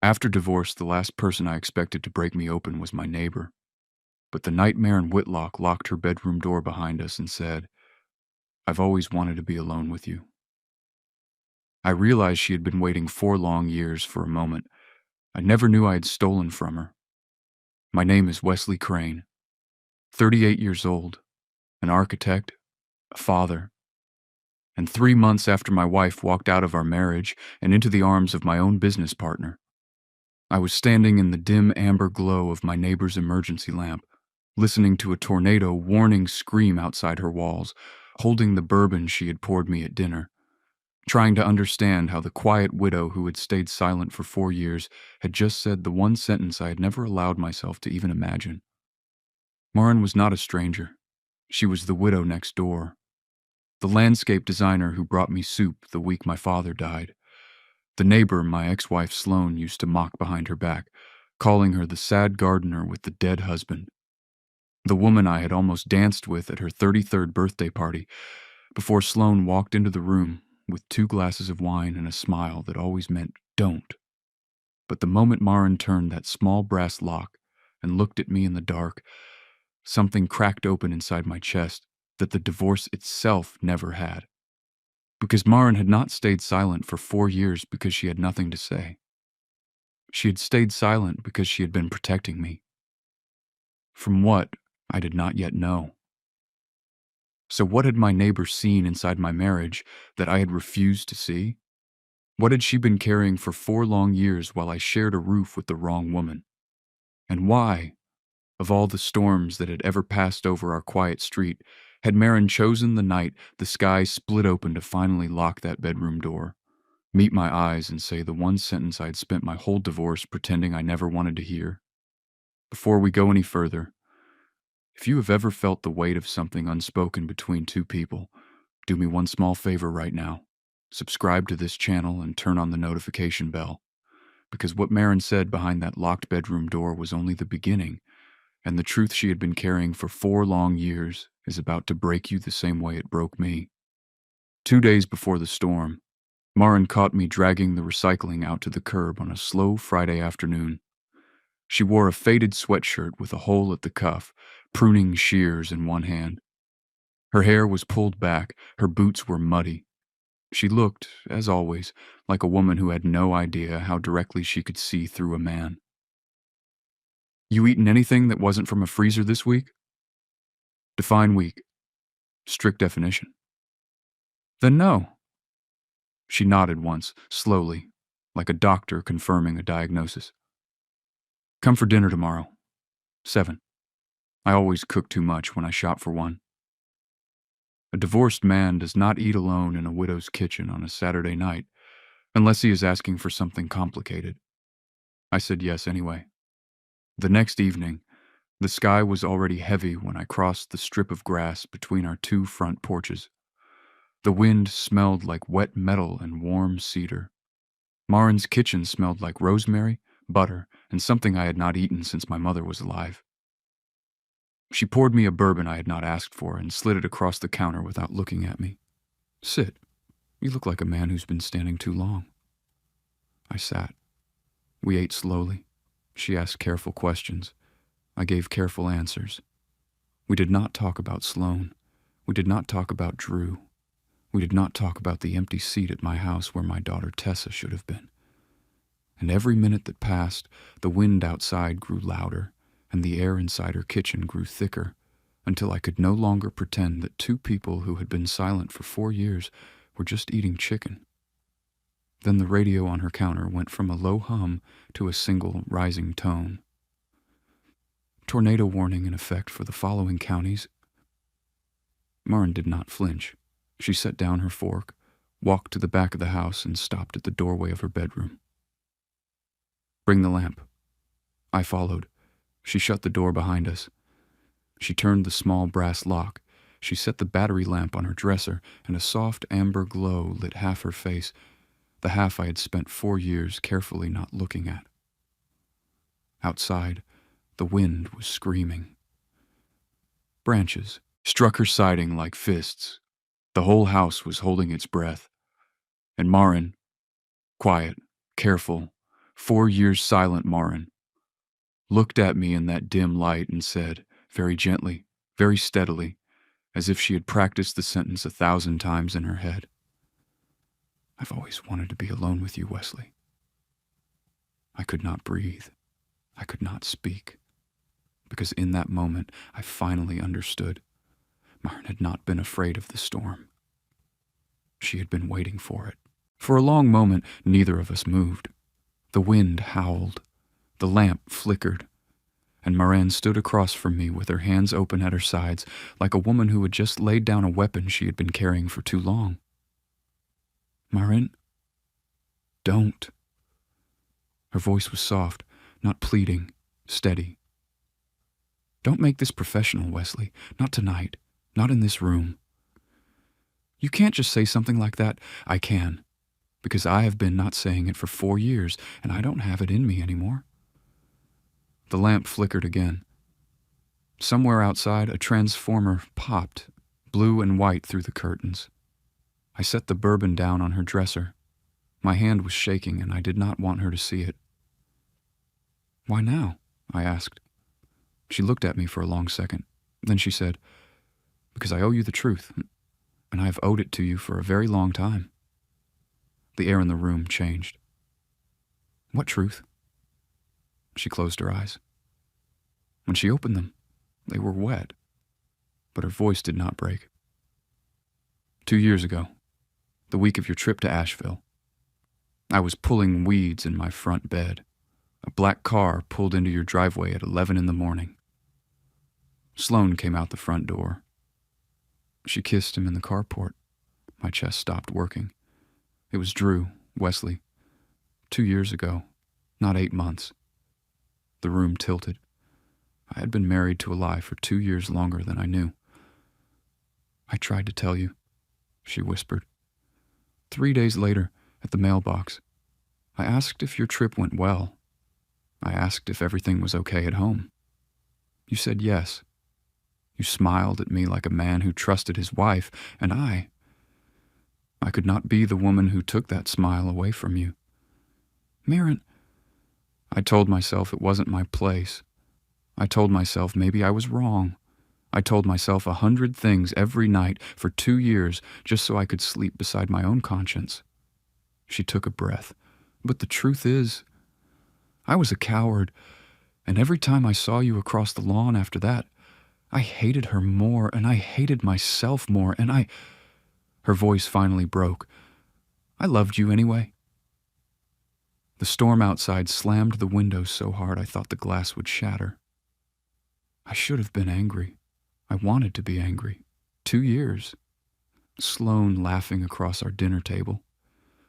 After divorce, the last person I expected to break me open was my neighbor. But the night Maren Whitlock locked her bedroom door behind us and said, "I've always wanted to be alone with you." I realized she had been waiting 4 long years for a moment I never knew I had stolen from her. My name is Wesley Crane, 38 years old, an architect, a father, and 3 months after my wife walked out of our marriage and into the arms of my own business partner, I was standing in the dim amber glow of my neighbor's emergency lamp, listening to a tornado warning scream outside her walls, holding the bourbon she had poured me at dinner, trying to understand how the quiet widow who had stayed silent for 4 years had just said the one sentence I had never allowed myself to even imagine. Maren was not a stranger. She was the widow next door, the landscape designer who brought me soup the week my father died, the neighbor my ex-wife Sloane used to mock behind her back, calling her the sad gardener with the dead husband, the woman I had almost danced with at her 33rd birthday party before Sloane walked into the room with 2 glasses of wine and a smile that always meant don't. But the moment Maren turned that small brass lock and looked at me in the dark, something cracked open inside my chest that the divorce itself never had. Because Maren had not stayed silent for 4 years because she had nothing to say. She had stayed silent because she had been protecting me. From what, I did not yet know. So what had my neighbor seen inside my marriage that I had refused to see? What had she been carrying for 4 long years while I shared a roof with the wrong woman? And why, of all the storms that had ever passed over our quiet street, had Maren chosen the night the sky split open to finally lock that bedroom door, meet my eyes and say the one sentence I had spent my whole divorce pretending I never wanted to hear? Before we go any further, if you have ever felt the weight of something unspoken between two people, do me one small favor right now. Subscribe to this channel and turn on the notification bell, because what Maren said behind that locked bedroom door was only the beginning, and the truth she had been carrying for 4 long years is about to break you the same way it broke me. 2 days before the storm, Maren caught me dragging the recycling out to the curb on a slow Friday afternoon. She wore a faded sweatshirt with a hole at the cuff, pruning shears in one hand. Her hair was pulled back, her boots were muddy. She looked, as always, like a woman who had no idea how directly she could see through a man. "You eaten anything that wasn't from a freezer this week?" "Define week." "Strict definition." "Then no." She nodded once, slowly, like a doctor confirming a diagnosis. "Come for dinner tomorrow. 7. I always cook too much when I shop for one." A divorced man does not eat alone in a widow's kitchen on a Saturday night, unless he is asking for something complicated. I said yes anyway. The next evening, the sky was already heavy when I crossed the strip of grass between our 2 front porches. The wind smelled like wet metal and warm cedar. Maren's kitchen smelled like rosemary, butter, and something I had not eaten since my mother was alive. She poured me a bourbon I had not asked for and slid it across the counter without looking at me. "Sit. You look like a man who's been standing too long." I sat. We ate slowly. She asked careful questions. I gave careful answers. We did not talk about Sloane. We did not talk about Drew. We did not talk about the empty seat at my house where my daughter Tessa should have been. And every minute that passed, the wind outside grew louder, and the air inside her kitchen grew thicker, until I could no longer pretend that 2 people who had been silent for 4 years were just eating chicken. Then the radio on her counter went from a low hum to a single rising tone. "Tornado warning in effect for the following counties." Maren did not flinch. She set down her fork, walked to the back of the house, and stopped at the doorway of her bedroom. "Bring the lamp." I followed. She shut the door behind us. She turned the small brass lock. She set the battery lamp on her dresser, and a soft amber glow lit half her face, the half I had spent 4 years carefully not looking at. Outside, the wind was screaming. Branches struck her siding like fists. The whole house was holding its breath. And Maren, quiet, careful, 4 years silent Marin looked at me in that dim light and said, very gently, very steadily, as if she had practiced the sentence 1,000 times in her head, "I've always wanted to be alone with you, Wesley." I could not breathe. I could not speak. Because in that moment, I finally understood. Marin had not been afraid of the storm. She had been waiting for it. For a long moment, neither of us moved. The wind howled. The lamp flickered. And Marin stood across from me with her hands open at her sides, like a woman who had just laid down a weapon she had been carrying for too long. "Marin, don't." Her voice was soft, not pleading, steady. "Don't make this professional, Wesley. Not tonight. Not in this room. You can't just say something like that." "I can, because I have been not saying it for 4 years, and I don't have it in me anymore." The lamp flickered again. Somewhere outside, a transformer popped, blue and white through the curtains. I set the bourbon down on her dresser. My hand was shaking, and I did not want her to see it. "Why now?" I asked. She looked at me for a long second. Then she said, "Because I owe you the truth, and I have owed it to you for a very long time." The air in the room changed. "What truth?" She closed her eyes. When she opened them, they were wet, but her voice did not break. 2 years ago, the week of your trip to Asheville, I was pulling weeds in my front bed. A black car pulled into your driveway at 11 in the morning. Sloan came out the front door. She kissed him in the carport. My chest stopped working. It was Drew, Wesley. 2 years ago, not 8 months. The room tilted. I had been married to a lie for 2 years longer than I knew. "I tried to tell you," she whispered. 3 days later, at the mailbox, I asked if your trip went well. I asked if everything was okay at home. You said yes. You smiled at me like a man who trusted his wife, and I could not be the woman who took that smile away from you. "Marin," I told myself it wasn't my place. I told myself maybe I was wrong. I told myself 100 things every night for 2 years just so I could sleep beside my own conscience. She took a breath. "But the truth is, I was a coward, and every time I saw you across the lawn after that, I hated her more, and I hated myself more, and Her voice finally broke. "I loved you anyway." The storm outside slammed the windows so hard I thought the glass would shatter. I should have been angry. I wanted to be angry. 2 years. Sloan laughing across our dinner table.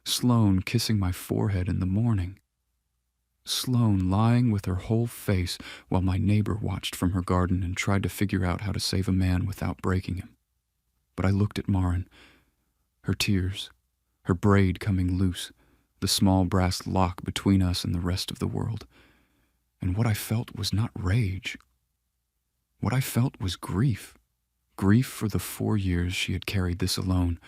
Sloan kissing my forehead in the morning. Sloan lying with her whole face while my neighbor watched from her garden and tried to figure out how to save a man without breaking him. But I looked at Marin. Her tears, her braid coming loose, the small brass lock between us and the rest of the world. And what I felt was not rage. What I felt was grief. Grief for the 4 years she had carried this alone.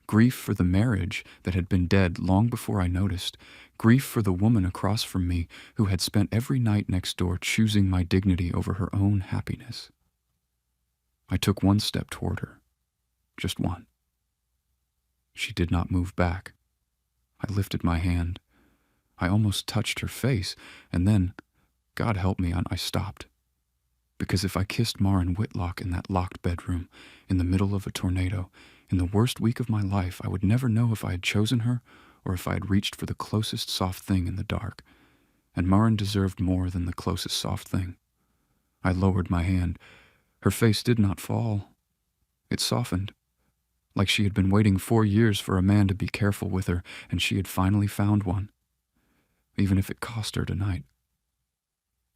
Grief for the marriage that had been dead long before I noticed. Grief for the woman across from me who had spent every night next door choosing my dignity over her own happiness. I took one step toward her. Just one. She did not move back. I lifted my hand. I almost touched her face, and then, God help me, I stopped. Because if I kissed Marin Whitlock in that locked bedroom, in the middle of a tornado, in the worst week of my life, I would never know if I had chosen her or if I had reached for the closest soft thing in the dark. And Marin deserved more than the closest soft thing. I lowered my hand. Her face did not fall. It softened, like she had been waiting 4 years for a man to be careful with her, and she had finally found one, even if it cost her tonight.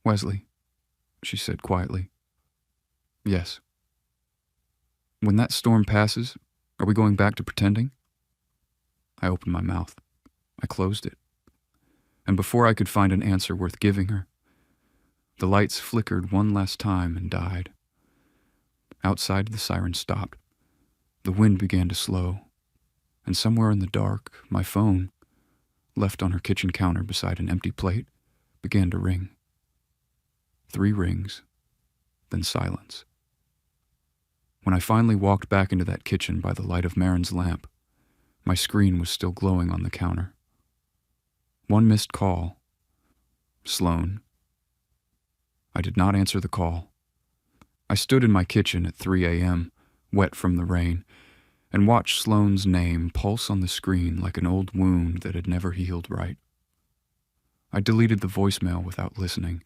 "Wesley," she said quietly. "Yes." "When that storm passes, are we going back to pretending?" I opened my mouth. I closed it. And before I could find an answer worth giving her, the lights flickered one last time and died. Outside, the siren stopped. The wind began to slow. And somewhere in the dark, my phone, left on her kitchen counter beside an empty plate, began to ring. 3 rings, then silence. When I finally walked back into that kitchen by the light of Marin's lamp, my screen was still glowing on the counter. 1 missed call. Sloan. I did not answer the call. I stood in my kitchen at 3 a.m., wet from the rain, and watched Sloan's name pulse on the screen like an old wound that had never healed right. I deleted the voicemail without listening.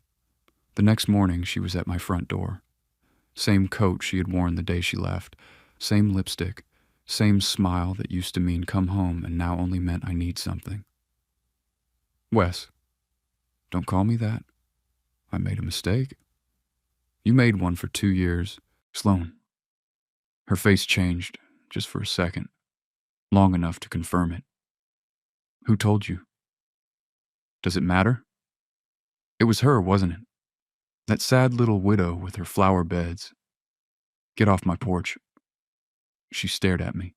The next morning, she was at my front door. Same coat she had worn the day she left, same lipstick, same smile that used to mean come home and now only meant I need something. Wes, don't call me that. I made a mistake. You made one for 2 years. Sloan. Her face changed, just for a second, long enough to confirm it. Who told you? Does it matter? It was her, wasn't it? That sad little widow with her flower beds. Get off my porch. She stared at me.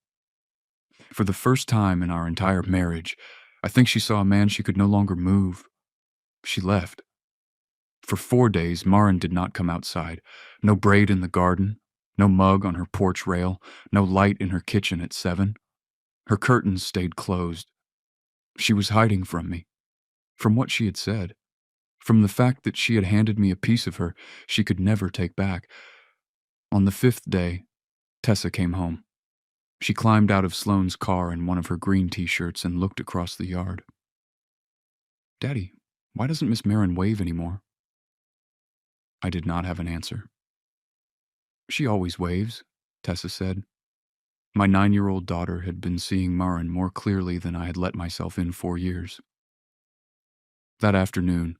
For the first time in our entire marriage, I think she saw a man she could no longer move. She left. For 4 days, Marin did not come outside. No braid in the garden, no mug on her porch rail, no light in her kitchen at 7. Her curtains stayed closed. She was hiding from me, from what she had said, from the fact that she had handed me a piece of her she could never take back. On the 5th day, Tessa came home. She climbed out of Sloane's car in one of her green t-shirts and looked across the yard. Daddy, why doesn't Miss Marin wave anymore? I did not have an answer. She always waves, Tessa said. My 9-year-old daughter had been seeing Marin more clearly than I had let myself in 4 years. That afternoon,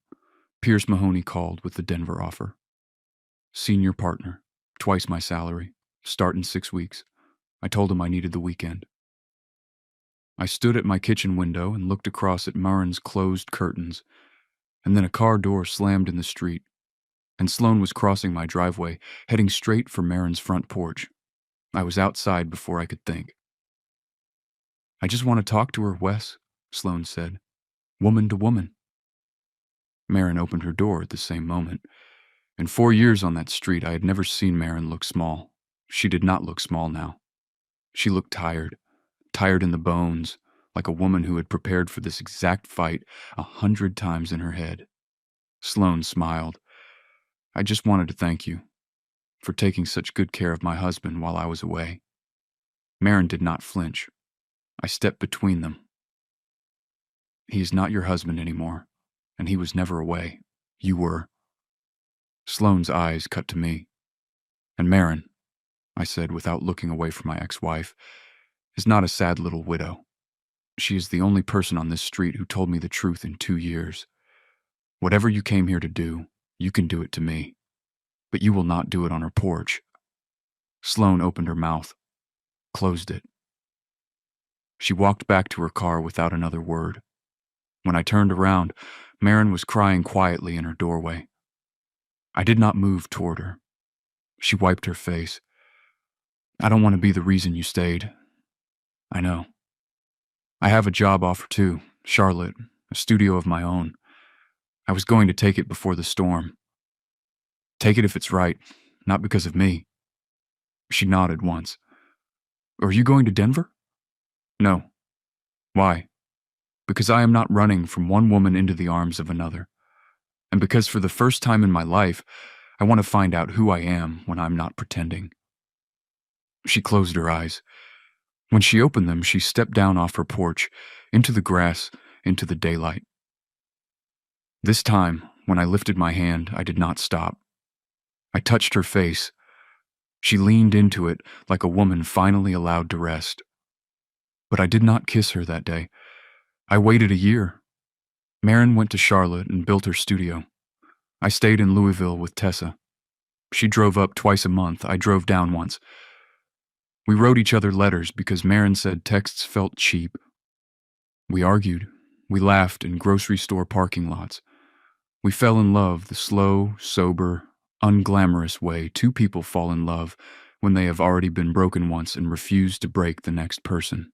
Pierce Mahoney called with the Denver offer. Senior partner, twice my salary, start in 6 weeks. I told him I needed the weekend. I stood at my kitchen window and looked across at Marin's closed curtains, and then a car door slammed in the street, and Sloan was crossing my driveway, heading straight for Marin's front porch. I was outside before I could think. I just want to talk to her, Wes, Sloan said. Woman to woman. Marin opened her door at the same moment. In 4 years on that street, I had never seen Marin look small. She did not look small now. She looked tired, tired in the bones, like a woman who had prepared for this exact fight 100 times in her head. Sloan smiled. I just wanted to thank you for taking such good care of my husband while I was away. Marin did not flinch. I stepped between them. He is not your husband anymore, and he was never away. You were. Sloan's eyes cut to me. And Marin, I said without looking away from my ex-wife, is not a sad little widow. She is the only person on this street who told me the truth in 2 years. Whatever you came here to do, you can do it to me. But you will not do it on her porch. Sloan opened her mouth, closed it. She walked back to her car without another word. When I turned around, Marin was crying quietly in her doorway. I did not move toward her. She wiped her face. I don't want to be the reason you stayed. I know. I have a job offer too, Charlotte, a studio of my own. I was going to take it before the storm. Take it if it's right, not because of me. She nodded once. Are you going to Denver? No. Why? Because I am not running from one woman into the arms of another. And because for the first time in my life, I want to find out who I am when I'm not pretending. She closed her eyes. When she opened them, she stepped down off her porch, into the grass, into the daylight. This time, when I lifted my hand, I did not stop. I touched her face. She leaned into it like a woman finally allowed to rest. But I did not kiss her that day. I waited a year. Marin went to Charlotte and built her studio. I stayed in Louisville with Tessa. She drove up twice a month. I drove down once. We wrote each other letters because Marin said texts felt cheap. We argued. We laughed in grocery store parking lots. We fell in love the slow, sober, unglamorous way 2 people fall in love when they have already been broken once and refuse to break the next person.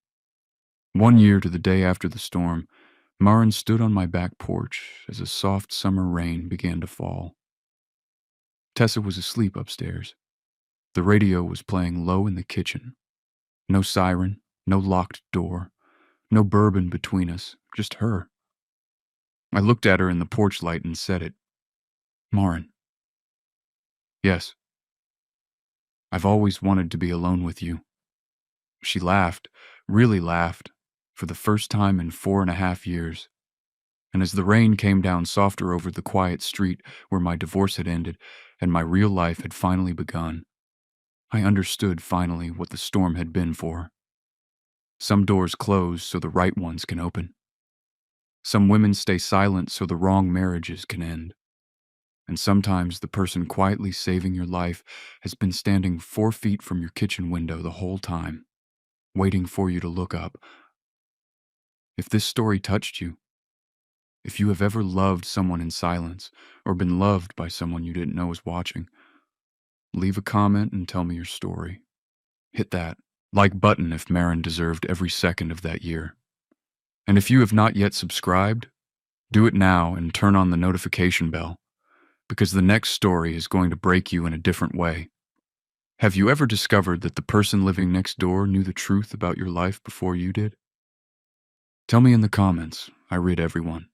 1 year to the day after the storm, Marin stood on my back porch as a soft summer rain began to fall. Tessa was asleep upstairs. The radio was playing low in the kitchen. No siren, no locked door, no bourbon between us, just her. I looked at her in the porch light and said it. Marin. Yes. I've always wanted to be alone with you. She laughed, really laughed, for the first time in 4.5 years. And as the rain came down softer over the quiet street where my divorce had ended and my real life had finally begun, I understood finally what the storm had been for. Some doors close so the right ones can open. Some women stay silent so the wrong marriages can end. And sometimes the person quietly saving your life has been standing 4 feet from your kitchen window the whole time, waiting for you to look up. If this story touched you, if you have ever loved someone in silence or been loved by someone you didn't know was watching, leave a comment and tell me your story. Hit that like button if Marin deserved every second of that year. And if you have not yet subscribed, do it now and turn on the notification bell, because the next story is going to break you in a different way. Have you ever discovered that the person living next door knew the truth about your life before you did? Tell me in the comments. I read everyone.